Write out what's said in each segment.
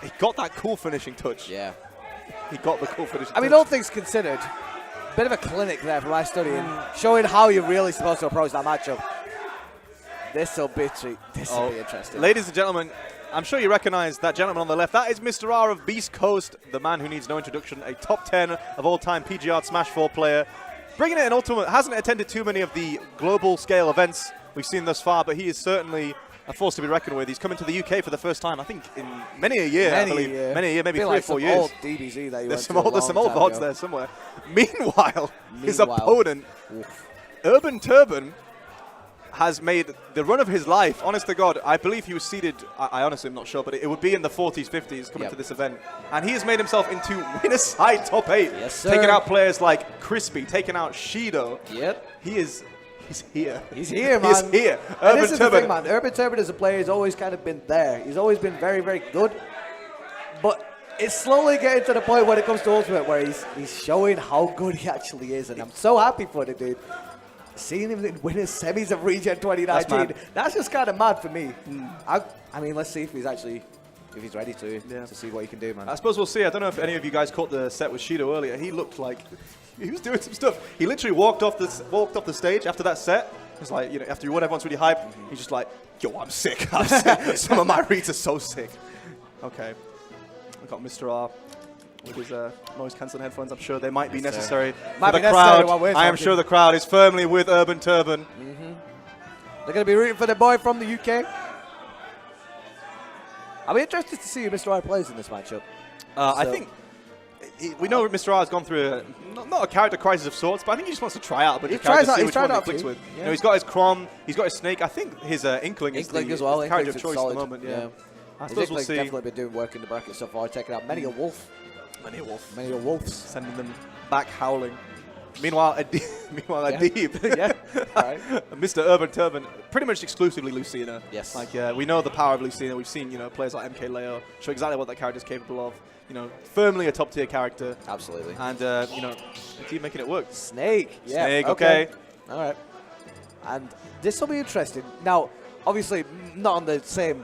he got that cool finishing touch. Yeah. He got the cool finishing touch. I mean, all things considered, bit of a clinic there from my study and showing how you're really supposed to approach that matchup. This will be interesting. Ladies and gentlemen, I'm sure you recognize that gentleman on the left. That is Mr.R of Beast Coast, the man who needs no introduction, a top 10 of all-time PGR Smash 4 player. Bringing it in Ultimate, hasn't attended too many of the global scale events we've seen thus far, but he is certainly a force to be reckoned with. He's coming to the UK for the first time, I think, in many a year, I believe. Many a year, maybe 3 or 4 years. Old DBZ that There's some old VODs there somewhere. Meanwhile, his opponent, UrbanTurban, has made the run of his life. Honest to God, I believe he was seeded, I honestly am not sure, but it would be in the 40s, 50s coming to this event. And he has made himself into winner's side top 8. Yes, sir. Taking out players like Crispy, taking out Shido. Yep. He's here. He's here, man. He's here. And this is the thing, man. UrbanTurban as a player has always kind of been there. He's always been very, very good. But it's slowly getting to the point when it comes to Ultimate where he's showing how good he actually is. And I'm so happy for the dude. Seeing him win his semis of Regen 2019, that's just kind of mad for me. I mean, let's see if he's ready to see what he can do, man. I suppose we'll see. I don't know if any of you guys caught the set with Shido earlier. He looked like he was doing some stuff. He literally walked off the stage after that set. It's like, you know, after you won, everyone's really hyped. He's just like, yo, I'm sick. I'm sick. Some of my reads are so sick. Okay, we got Mr.R with his noise-cancelling headphones. I'm sure they might be necessary for the crowd. I am sure the crowd is firmly with UrbanTurban. They're going to be rooting for the boy from the UK. I'll be interested to see who Mr.R plays in this matchup. I think we know Mr.R has gone through not a character crisis of sorts, but I think he just wants to try out a bunch of characters, see which one he clicks with. Yeah. You know, he's got his Chrom, he's got his Snake. I think his Inkling is the character of choice at the moment. Yeah. I suppose we'll see. Definitely been doing work in the bracket so far, taking out many a wolf. Many a wolf. Many a wolves. Sending them back howling. Meanwhile, Adib, Mr. UrbanTurban, pretty much exclusively Lucina. Yes. Like, we know the power of Lucina. We've seen, you know, players like MK Leo show exactly what that character is capable of. You know, firmly a top-tier character. Absolutely. And, you know, keep making it work. Snake. Yeah. Snake, okay. All right. And this will be interesting. Now, obviously, not on the same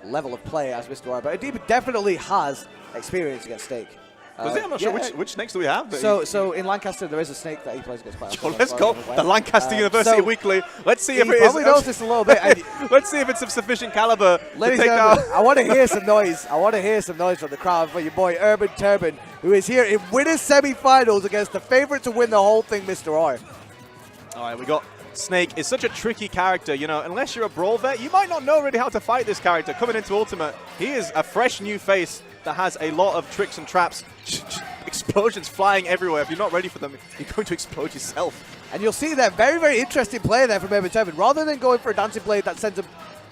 level of play as Mr.R, but Adib definitely has experience against Snake. I'm not sure which snakes do we have. So in Lancaster, there is a snake that he plays against quite often. Let's go. The Lancaster University Weekly. Let's see if it is. Probably noticed a little bit. Let's see if it's of sufficient caliber. Ladies and gentlemen, I want to hear some noise. I want to hear some noise from the crowd for your boy UrbanTurban, who is here in winners semi-finals against the favorite to win the whole thing, Mr.R. All right, we got Snake. Is such a tricky character, you know. Unless you're a brawl vet, you might not know really how to fight this character. Coming into Ultimate, he is a fresh new face that has a lot of tricks and traps. Explosions flying everywhere. If you're not ready for them, you're going to explode yourself. And you'll see that very, very interesting play there from UrbanTurban. Rather than going for a dancing blade that sends him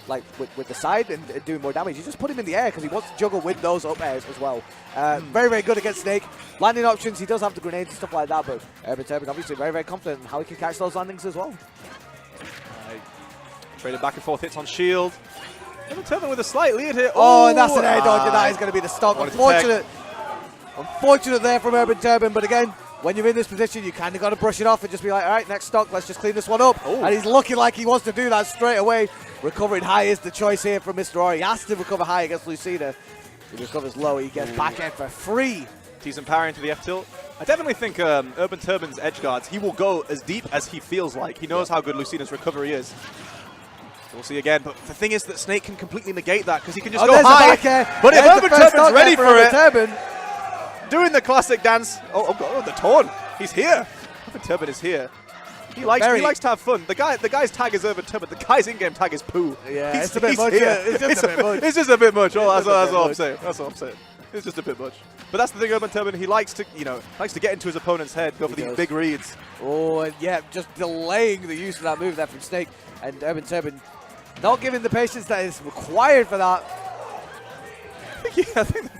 like with the side and doing more damage, you just put him in the air because he wants to juggle with those up airs as well. Very, very good against Snake. Landing options, he does have the grenades and stuff like that, but UrbanTurban obviously very, very confident in how he can catch those landings as well. Traded back and forth hits on shield. UrbanTurban with a slight lead here. Oh, and that's an air dodge, and that is going to be the stock. Unfortunate there from UrbanTurban, but again, when you're in this position, you kind of got to brush it off and just be like, all right, next stock, let's just clean this one up. Ooh. And he's looking like he wants to do that straight away. Recovering high is the choice here from Mr.R. He has to recover high against Lucina. He recovers low, he gets back end for free. He's empowering to the F-tilt. I definitely think UrbanTurban's edge guards, he will go as deep as he feels like. He knows how good Lucina's recovery is. We'll see again, but the thing is that Snake can completely negate that because he can just go high. But if UrbanTurban's ready for it, doing the classic dance. Oh, the taunt. He's here. UrbanTurban is here. He likes to have fun. The guy's tag is UrbanTurban. The guy's in-game tag is Pooh. Yeah, it's a bit much. It's just a bit much. It's just a bit much. Oh, that's all I'm saying. That's all I'm saying. It's just a bit much. But that's the thing, UrbanTurban. He likes to get into his opponent's head, go for these big reads. Oh, and yeah, just delaying the use of that move there from Snake, and UrbanTurban not giving the patience that is required for that. I think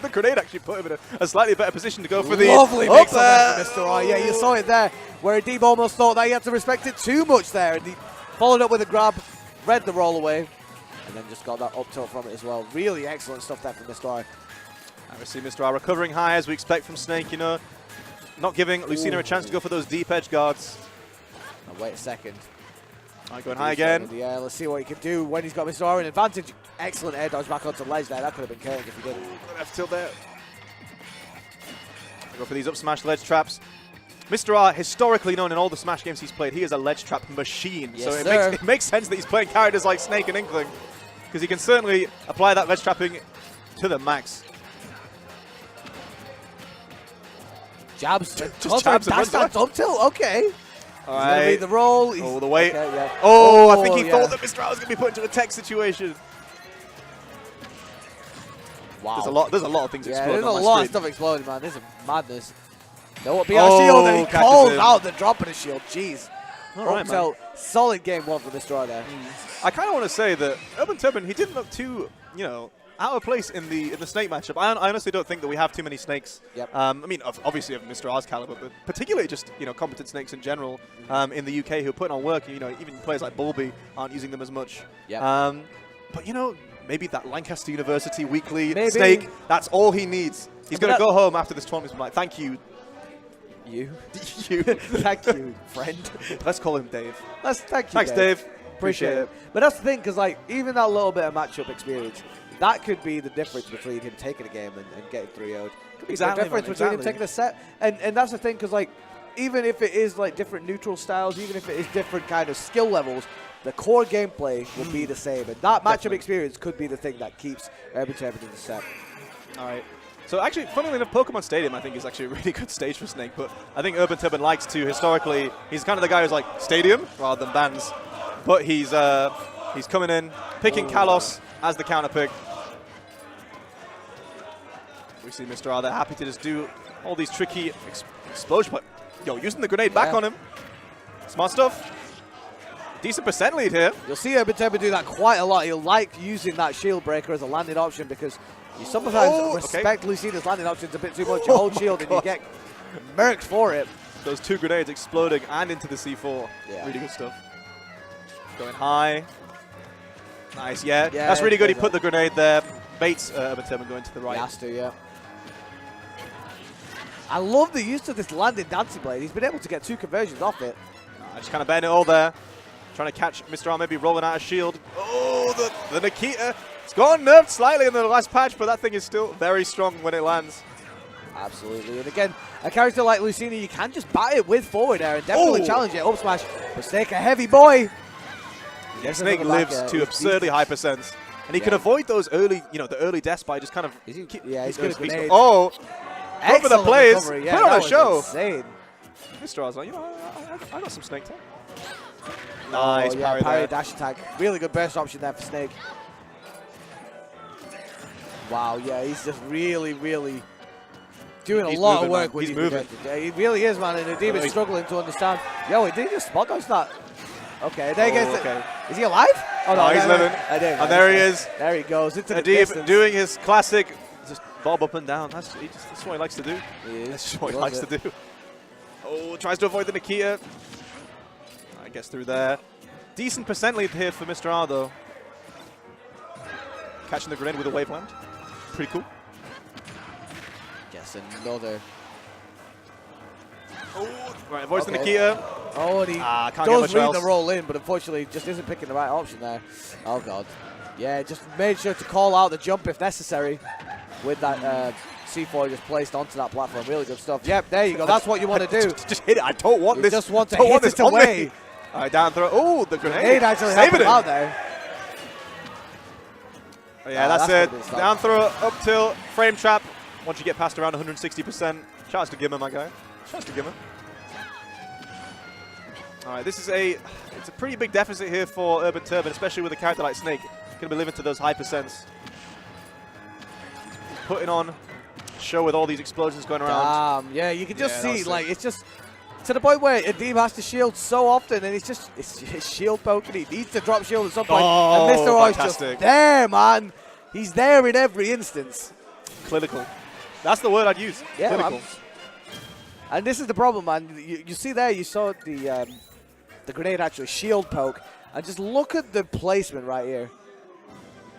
the grenade actually put him in a slightly better position to go for the lovely mix on Mr.R. Yeah, you saw it there, where Adib almost thought that he had to respect it too much there, and he followed up with a grab, read the roll away, and then just got that up tilt from it as well. Really excellent stuff there from Mr.R. And we see Mr.R recovering high as we expect from Snake, you know, not giving Lucina a chance to go for those deep edge guards. Now wait a second. All right, going high again. Yeah, let's see what he can do when he's got Mr.R in advantage. Excellent air dodge back onto the ledge there. That could have been chaos if he didn't. Left tilt there. Go for these up smash ledge traps. Mr.R, historically known in all the Smash games he's played, he is a ledge trap machine. Yes, so sir. it makes sense that he's playing characters like Snake and Inkling, because he can certainly apply that ledge trapping to the max. Jabs. Just jabs and that's that up tilt. Okay. All He's gonna read the roll. Oh, the weight. Okay, yeah. Oh, I think he thought that Mr.R was going to be put into a tech situation. Wow. There's a lot of things exploding. There's a on my lot screen. of stuff exploding, man. This is madness. No, what BR shield, and he catches calls him. out the drop of the shield. Jeez. All right, man. Solid game one for Mr.R there. I kind of want to say that UrbanTurban, he didn't look too, out of place in the Snake matchup. I honestly don't think that we have too many Snakes. Yep. I mean, obviously of Mr.R's caliber, but particularly just competent Snakes in general in the UK who are putting on work. Even players like Bulby aren't using them as much. Yep. But maybe that Lancaster University weekly Maybe. Snake, that's all he needs. He's going to go home after this tournament and be like, thank you. You. You. Thank you, friend. Let's call him Dave. Thank you, Thanks, Dave. Appreciate it. But that's the thing, because even that little bit of matchup experience, that could be the difference between him taking a game and getting 3-0'd. Could be Exactly, the difference man, between him exactly. taking a set. And that's the thing, because even if it is different neutral styles, even if it is different kind of skill levels, the core gameplay will be the same. And that matchup experience could be the thing that keeps UrbanTurban in the set. All right. So actually, funnily enough, Pokemon Stadium I think is actually a really good stage for Snake, but I think UrbanTurban likes to historically, he's kind of the guy who's like Stadium rather than bans, but he's coming in, picking Kalos as the counter pick. We see Mr.R there, happy to just do all these tricky explosions, but using the grenade back on him. Smart stuff. Decent percent lead here. You'll see UrbanTurban do that quite a lot. He'll like using that shield breaker as a landing option because you sometimes respect Lucina's landing options a bit too much. You hold shield and you get murked for it. Those two grenades exploding and into the C4. Yeah. Really good stuff. Going high. Nice, yeah. That's really good. He put the grenade there. Baits UrbanTurban going to the right. He has to, yeah. I love the use of this landing dancing blade. He's been able to get 2 conversions off it. Just kind of betting it all there. Trying to catch Mr.R maybe rolling out of shield. Oh, the Nikita. It's gone nerfed slightly in the last patch, but that thing is still very strong when it lands. Absolutely. And again, a character like Lucina, you can just bat it with forward air and definitely challenge it. Up smash. But Snake, a heavy boy. Yeah, Snake lives to absurdly high percents. And he can avoid those early, the early deaths by just kind of... he's going to grenade. Oh! Over the players. Yeah, put on a show. Insane. Mr.R's like, I got some Snake tech. Nice parry there. dash attack. Really good burst option there for Snake. Wow, yeah, he's just really, really doing a lot of work with he's moving. Yeah, he really is, man, and Nadim is struggling to understand. Yo, did he just spot dodge that? Okay, there he goes. Okay. Is he alive? Oh, no, he's living. And there he is. There he goes into the Nadim distance. doing his classic, just bob up and down. That's what he likes to do. That's what he likes to do. Oh, tries to avoid the Nikita. I guess through there. Decent percent lead here for Mr.R though. Catching the grenade with a waveland. Pretty cool. Yes, another. Oh, right, avoids the Nikita. Oh, and he can't get does much read else. the roll in, but unfortunately just isn't picking the right option there. Oh, God. Yeah, just made sure to call out the jump if necessary with that C4 just placed onto that platform. Really good stuff. Yep, there you go. That's what you want to do. Just hit it. I don't want this. You just want to hit it away. All right, down throw. Oh, the grenade. Grenade actually helped him out there. Oh, yeah, that's it. Down throw, up tilt, frame trap. Once you get past around 160%. Shouts to Gimmer, my guy. Shouts to Gimmer. All right, it's a pretty big deficit here for UrbanTurban, especially with a character like Snake. Going to be living to those high percents. He's putting on a show with all these explosions going around. Yeah, you can just see, it's just to the point where Nadim has to shield so often, and it's shield poking. He needs to drop shield at some point. Oh, and Mr.R is just there, man. He's there in every instance. Clinical. That's the word I'd use. Yeah, clinical. man. And this is the problem, man. You see there, you saw the grenade actually shield poke, and just look at the placement right here.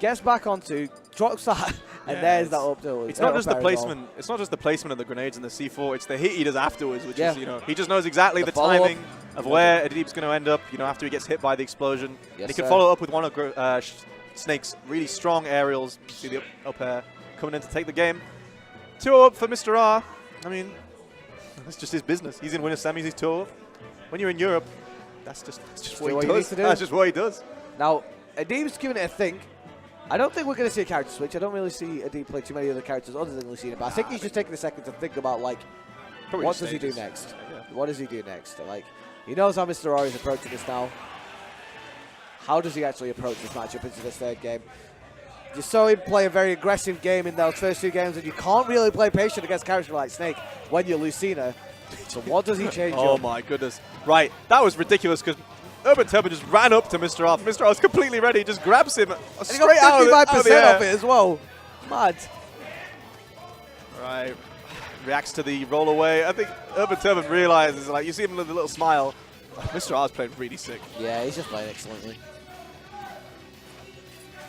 Gets back onto, drops that And there's that up tilt. It's not just the placement. It's not just the placement of the grenades and the C4. It's the hit he does afterwards, which is, he just knows exactly the timing of where Adib's going to end up. After he gets hit by the explosion, and he can follow up with one of Snake's really strong aerials. See the up air coming in to take the game. 2-0 up for Mr.R. I mean, that's just his business. He's in winner semis. He's 2-0 up. When you're in Europe, that's just what he does. That's just what he does. Now, Adib's giving it a think. I don't think we're going to see a character switch. I don't really see Adib play too many other characters other than Lucina, but I think he's just taking a second to think about, like, what does he do next? Yeah. What does he do next? Like, he knows how Mr.R is approaching this now. How does he actually approach this matchup into this third game? You saw him play a very aggressive game in those first 2 games, and you can't really play patient against characters like Snake when you're Lucina. So what does he change Oh, my goodness. Right, that was ridiculous because UrbanTurban just ran up to Mr.R. Mr.R was completely ready. He just grabs him straight out of the air. Off it as well. Mad. Right. Reacts to the roll away. I think UrbanTurban realizes, like, you see him with a little smile. Mr.R's playing really sick. Yeah, he's just playing excellently.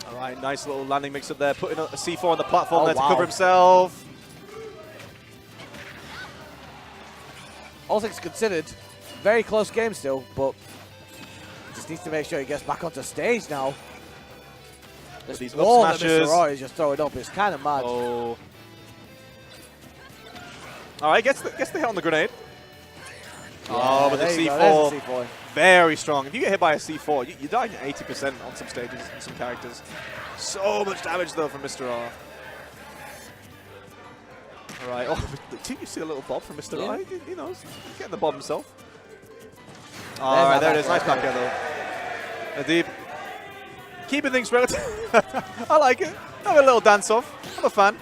All right, nice little landing mix up there. Putting a C4 on the platform there to cover himself. All things considered, very close game still, but just needs to make sure he gets back onto stage now. This wall that Mr.R is just throwing up is kind of mad. Oh. All right, gets the hit on the grenade. Yeah, but the C4, very strong. If you get hit by a C4, you're dying at 80% on some stages and some characters. So much damage, though, from Mr.R. All right. Oh, did you see a little bob from Mr.R? Yeah. He knows. He's getting the bob himself. All right, there it is. Nice back there, though. Adib. Keeping things relative. I like it. Have a little dance-off. I'm a fan.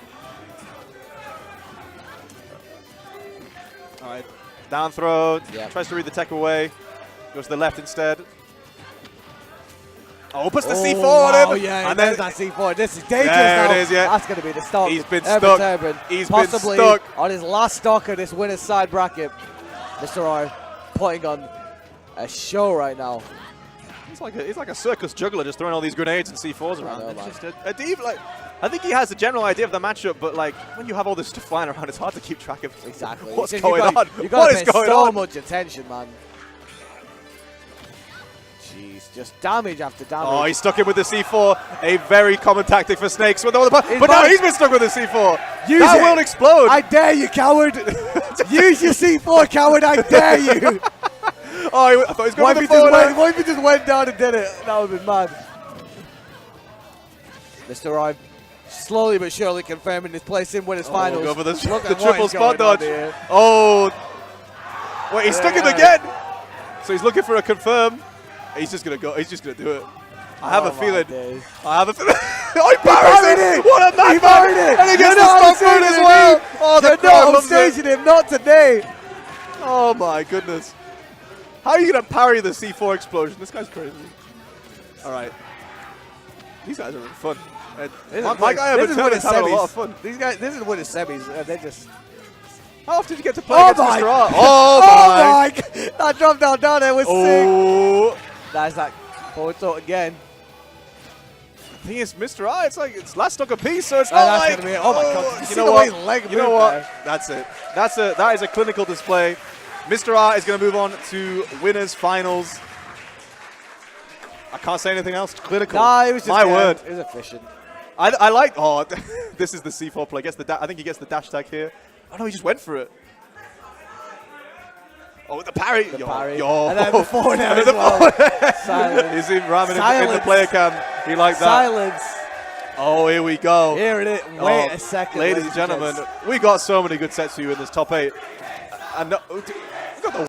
All right. Down throw. Tries to read the tech away. Goes to the left instead. Oh, puts the C4 on him. Oh, yeah, and then that C4. This is dangerous there now. It is, yeah. That's going to be the start. He's been stuck. He's been stuck. On his last stock of this winner's side bracket. Mr.R putting on a show right now. He's like a circus juggler, just throwing all these grenades and C4s around. It's just Adib, like, I think he has a general idea of the matchup, but like when you have all this stuff flying around, it's hard to keep track of exactly what's going on. You've got to pay so much attention, man. Jeez, just damage after damage. Oh, he's stuck in with the C4. A very common tactic for Snakes. But now he's been stuck with the C4. That will explode. I dare you, coward. Use your C4, coward. I dare you. Oh, I thought he was going for the forward. What if he just went down and did it? That would have been mad. Mr.R slowly but surely confirming his place in winners finals. Go for the triple spot dodge. Oh, wait, he's stuck in again. So he's looking for a confirm. He's just gonna go. He's just gonna do it. I have a feeling. I have a feeling. Oh, he parried it! What a madman! And he gets the stop mode as well. Oh, the crowd loves it. Him, not today. Oh my goodness! How are you gonna parry the C4 explosion? This guy's crazy. All right, these guys are having fun. My guy UrbanTurban is having a lot of fun. These guys, this is winning semis. They just. How often did you get to play against Mr.R? Oh my! That drop down there was sick. That's that forward tilt again. The thing is, Mr.R, it's last stock apiece, so it's not like. Gonna be it. Oh my god! You know what? You know what? That's it. That is a clinical display. Mr.R is going to move on to winners finals. I can't say anything else. Clinical. Nah, it was just my word. It was efficient. I like. Oh, this is the C4 play. I think he gets the dash tag here. Oh no, he just went for it. Oh, the parry. Yo. And then the forward air as well. Silence. You see him ramming in the player cam. He liked that. Silence. Oh, here we go. Here it is. Wait a second. Ladies and gentlemen, we got so many good sets for you in this top 8. And we got the